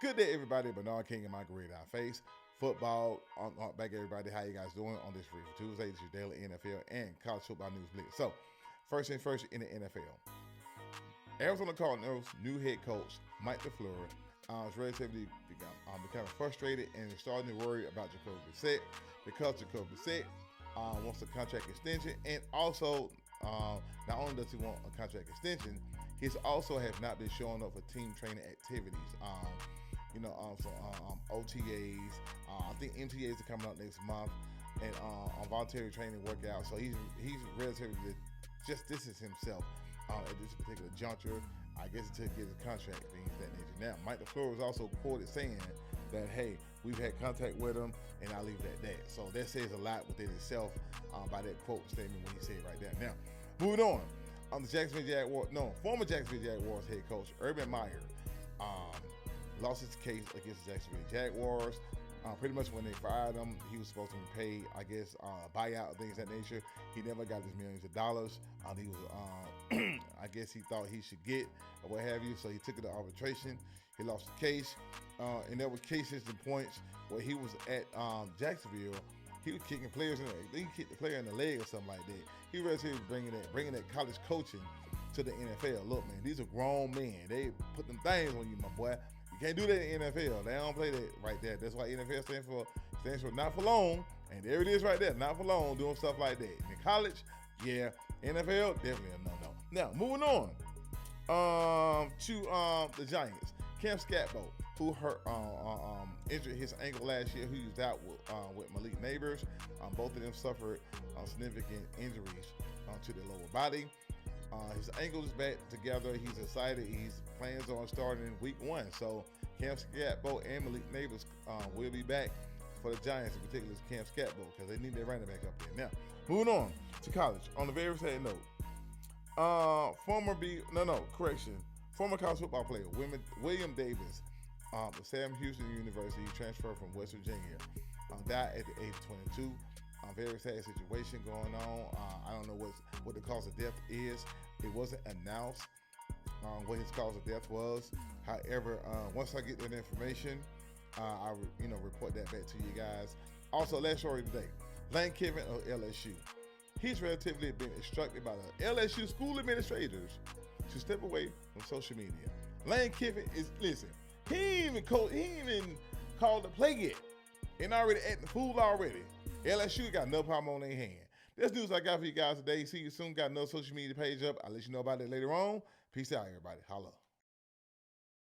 Good day, everybody. Bernard King and my great eye face. Football, back everybody. How you guys doing on this Free for Tuesday? This is your daily NFL and college football news blitz. So, first thing first in the NFL. Arizona Cardinals new head coach Mike LaFleur is relatively becoming frustrated and is starting to worry about Jacoby Brissett because Jacoby Brissett wants a contract extension, and also not only does he want a contract extension, he's also has not been showing up for team training activities. OTAs. I think MTAs are coming out next month, and on voluntary training workouts. So he's relatively just distance himself at this particular juncture. I guess until he gets his contract, things of that nature. Now, Mike LaFleur was also quoted saying that, hey, we've had contact with him, and I'll leave it at that. So that says a lot within itself by that quote statement when he said it right there. Now, moving on. The former Jacksonville Jaguars head coach Urban Meyer lost his case against the Jacksonville Jaguars. Pretty much when they fired him, he was supposed to pay, I guess, buyout, things of that nature. He never got his millions of dollars. He was, I guess he thought he should get or what have you, so he took it to arbitration. He lost the case, and there were cases and points where he was at Jacksonville. He was kicking players in he kicked the player in the leg or something like that. He was bringing that college coaching to the NFL. Look, man, these are grown men. They put them things on you, my boy. You can't do that in the NFL. They don't play that right there. That's why NFL stands for not for long. And there it is right there, not for long, doing stuff like that. In college, yeah. NFL, definitely a no-no. Now, moving on to the Giants. Cam Scatbo, who injured his ankle last year, who was out with Malik Neighbors. Both of them suffered significant injuries to their lower body. His ankle is back together. He's excited. He plans on starting week 1. So Cam Scatbo and Malik Neighbors will be back for the Giants, in particular Cam Scatbo, because they need their running back up there. Now, moving on to college. On the very sad note, former college football player William Davis of Sam Houston University, transferred from West Virginia, died at the age of 22. Very sad situation going on. I don't know what the cause of death is. It wasn't announced what his cause of death was. However, once I get that information, I'll report that back to you guys. Also, last story today, Lane Kiffin of LSU. He's relatively been instructed by the LSU school administrators to step away from social media. Lane Kiffin he ain't even called the play yet, and already acting the fool already. LSU got no problem on their hand. That's news I got for you guys today. See you soon. Got another social media page up. I'll let you know about it later on. Peace out, everybody. Holla.